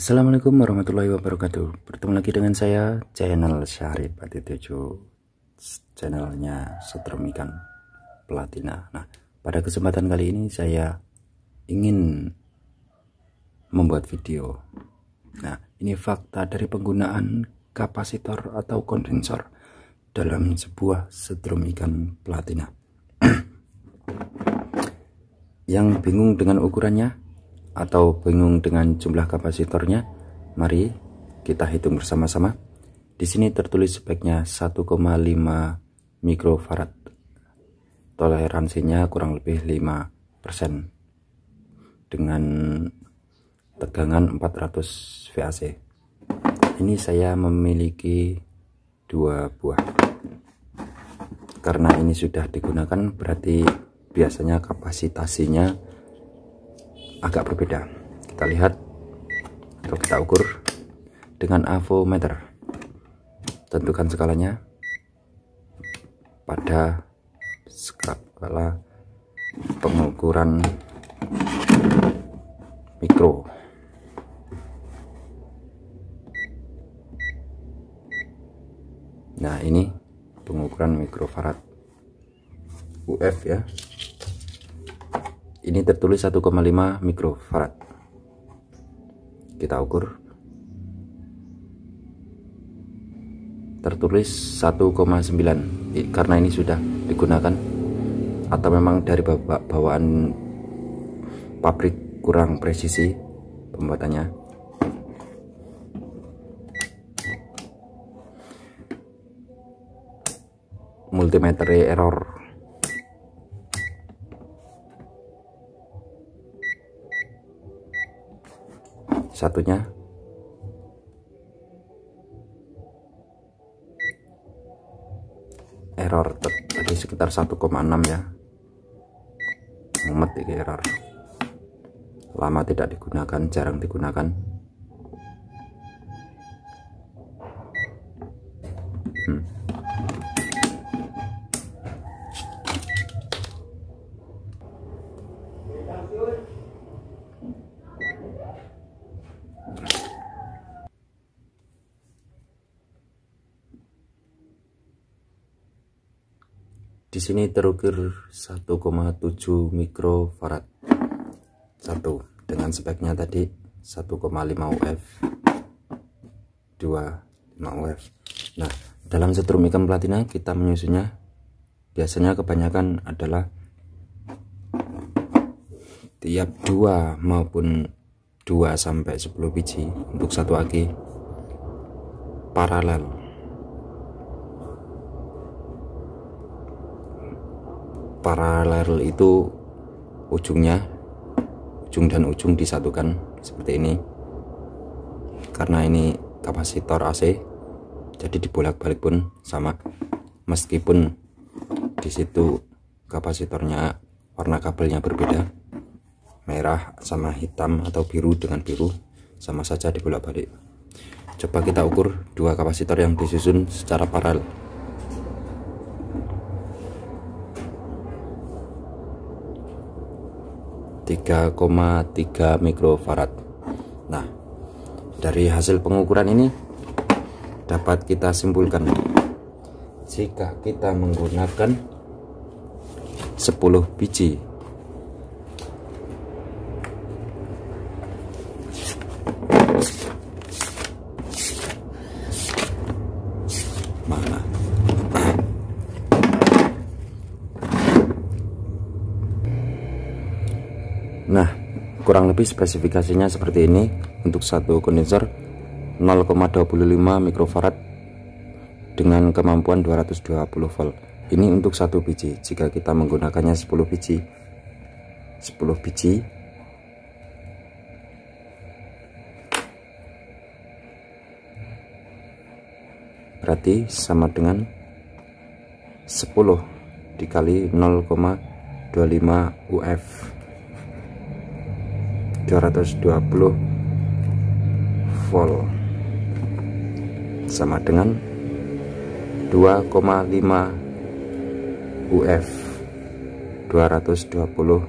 Assalamualaikum warahmatullahi wabarakatuh. Bertemu lagi dengan saya, channel Syarif Ati7, channelnya Setrum Ikan Platina. Nah, pada kesempatan kali ini saya ingin membuat video. Nah, ini fakta dari penggunaan kapasitor atau kondensor dalam sebuah setrum ikan platina. Yang bingung dengan ukurannya atau bingung dengan jumlah kapasitornya, mari kita hitung bersama-sama. Di sini tertulis speknya 1,5 mikrofarad. Toleransinya kurang lebih 5% dengan tegangan 400 VAC. Ini saya memiliki 2 buah. Karena ini sudah digunakan, berarti biasanya kapasitasinya agak berbeda. Kita lihat atau kita ukur dengan avometer. Tentukan skalanya pada skala pengukuran mikro. Nah, ini pengukuran mikrofarad UF ya. Ini tertulis 1,5 mikrofarad. Kita ukur. Tertulis 1,9. Karena ini sudah digunakan atau memang dari bawaan pabrik kurang presisi pembuatannya. Multimeter error. Satunya error tadi sekitar 1,6 ya. Mumet ini error. Lama tidak digunakan, jarang digunakan. Di sini terukir 1,7 mikrofarad. Satu dengan speknya tadi 1,5 UF, 2,5 UF. Nah, dalam setrum ikan platina kita menyusunnya biasanya kebanyakan adalah tiap 2 maupun 2 sampai 10 biji untuk satu aki paralel. Paralel itu ujung dan ujung disatukan seperti ini. Karena ini kapasitor AC, jadi dibolak-balik pun sama. Meskipun di situ kapasitornya warna kabelnya berbeda, merah sama hitam atau biru dengan biru, sama saja dibolak-balik. Coba kita ukur 2 kapasitor yang disusun secara paralel. 3,3 mikrofarad. Nah, dari hasil pengukuran ini dapat kita simpulkan jika kita menggunakan 10 biji mana Nah, kurang lebih spesifikasinya seperti ini. Untuk satu kondensor 0,25 mikrofarad dengan kemampuan 220 volt. Ini untuk satu biji. Jika kita menggunakannya 10 biji berarti sama dengan 10 dikali 0,25 UF, 220 volt, sama dengan 2,5 UF, 220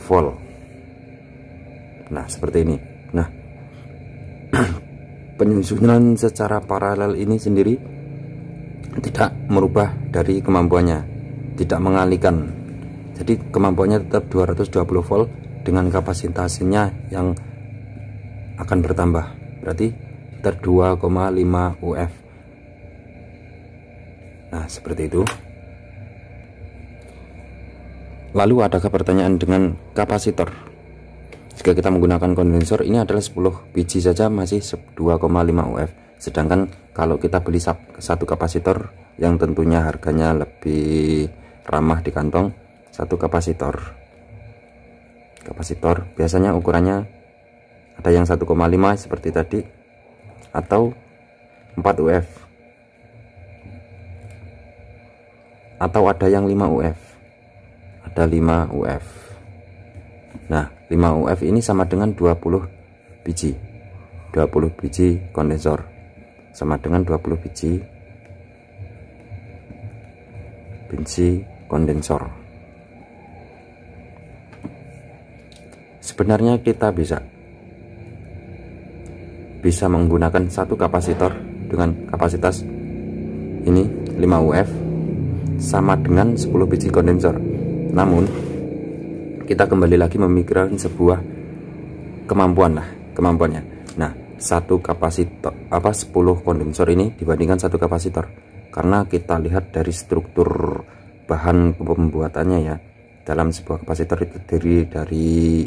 volt. Nah, seperti ini. Nah, penyusunan secara paralel ini sendiri tidak merubah dari kemampuannya, tidak mengalihkan. Jadi kemampuannya tetap 220 volt dengan kapasitasnya yang akan bertambah, berarti sekitar 2,5 UF. Nah, seperti itu. Lalu adakah pertanyaan dengan kapasitor? Jika kita menggunakan kondensor, ini adalah 10 biji saja masih 2,5 UF. Sedangkan kalau kita beli satu kapasitor yang tentunya harganya lebih ramah di kantong, satu kapasitor biasanya ukurannya ada yang 1,5 seperti tadi, atau 4 UF, atau ada yang 5 UF, ada 5 UF. Nah, 5 UF ini sama dengan 20 biji kondensor, sama dengan 20 biji kondensor. Sebenarnya kita bisa menggunakan satu kapasitor dengan kapasitas ini 5 UF sama dengan 10 biji kondensor. Namun kita kembali lagi memikirkan sebuah kemampuannya. Nah, satu kapasitor 10 kondensor ini dibandingkan satu kapasitor, karena kita lihat dari struktur bahan pembuatannya ya. Dalam sebuah kapasitor itu terdiri dari,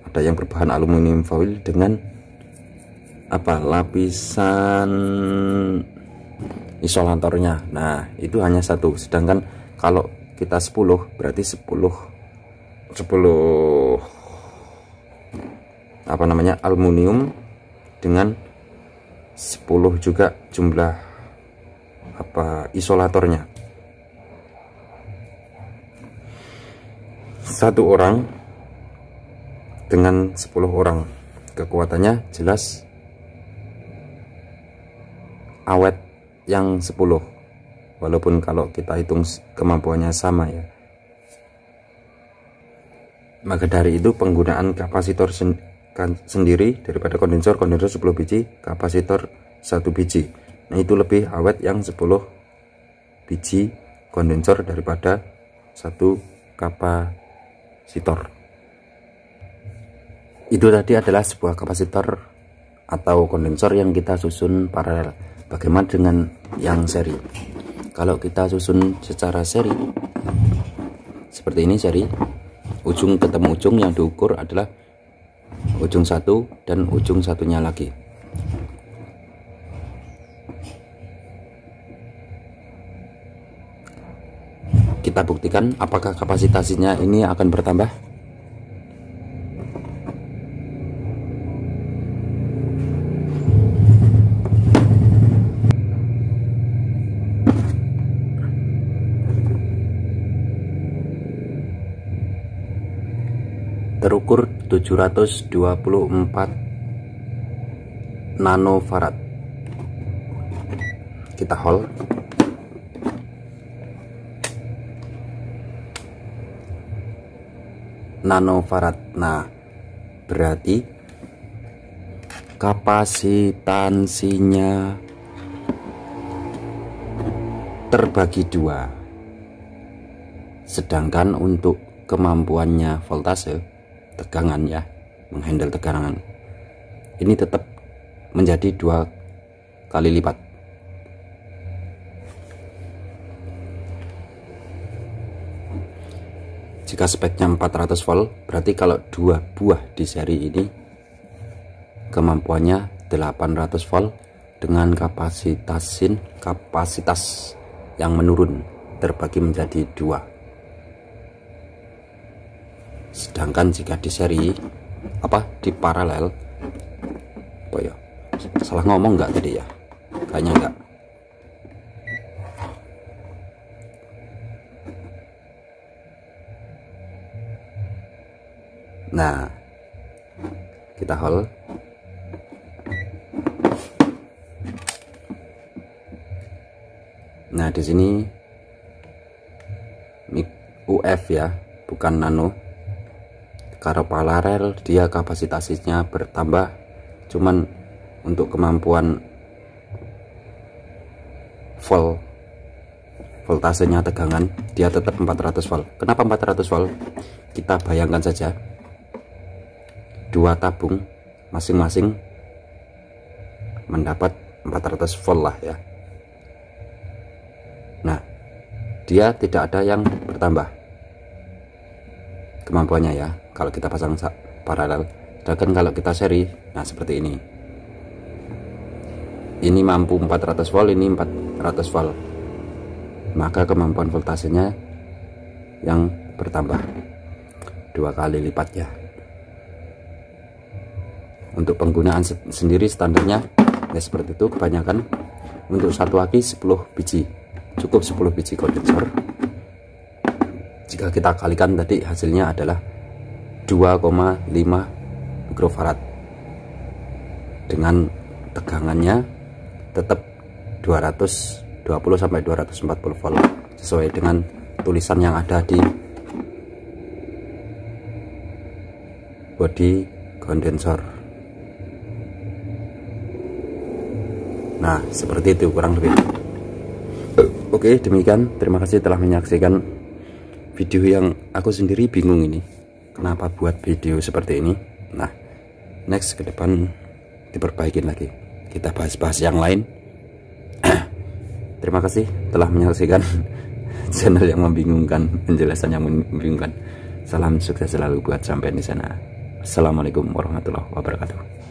ada yang berbahan aluminium foil dengan lapisan isolatornya. Nah, itu hanya satu. Sedangkan kalau kita 10 berarti 10 aluminium dengan 10 juga jumlah isolatornya. Satu orang dengan 10 orang, kekuatannya jelas awet yang 10, walaupun kalau kita hitung kemampuannya sama ya. Maka dari itu penggunaan kapasitor sendiri daripada kondensor 10 biji, kapasitor 1 biji. Nah, itu lebih awet yang 10 biji kondensor daripada satu kapasitor. Itu tadi adalah sebuah kapasitor atau kondensor yang kita susun paralel. Bagaimana dengan yang seri? Kalau kita susun secara seri seperti ini, seri ujung ketemu ujung, yang diukur adalah ujung satu dan ujung satunya lagi. Kita buktikan apakah kapasitasnya ini akan bertambah. Terukur 724 nanofarad. Kita hold. Nanofarad. Nah, berarti kapasitansinya terbagi 2. Sedangkan untuk kemampuannya voltase, tegangan ya, menghandle tegangan, ini tetap menjadi 2 kali lipat. Jika speknya 400 volt, berarti kalau 2 buah di seri ini kemampuannya 800 volt dengan kapasitas yang menurun terbagi menjadi 2. Sedangkan jika di seri di paralel, salah ngomong nggak tadi ya? Kayaknya enggak. Nah, kita hold. Nah, di sini UF ya, bukan nano. Kalau paralel dia kapasitasnya bertambah, cuman untuk kemampuan voltasenya, tegangan, dia tetap 400 volt. Kenapa 400 volt? Kita bayangkan saja dua tabung masing-masing mendapat 400 volt lah ya. Nah, dia tidak ada yang bertambah kemampuannya ya kalau kita pasang paralel. Sedangkan kalau kita seri, nah seperti ini mampu 400 volt, ini 400 volt, maka kemampuan voltasenya yang bertambah 2 kali lipatnya. Untuk penggunaan sendiri standarnya ya seperti itu. Kebanyakan untuk satu aki 10 biji, cukup 10 biji kondensor. Jika kita kalikan tadi hasilnya adalah 2,5 mikrofarad dengan tegangannya tetap 220 sampai 240 volt sesuai dengan tulisan yang ada di bodi kondensor. Nah, seperti itu kurang lebih. Oke, demikian. Terima kasih telah menyaksikan video yang aku sendiri bingung ini. Kenapa buat video seperti ini? Nah, next ke depan diperbaikin lagi. Kita bahas-bahas yang lain. Terima kasih telah menyaksikan channel yang membingungkan, penjelasan yang membingungkan. Salam sukses selalu buat sampai di sana. Assalamualaikum warahmatullahi wabarakatuh.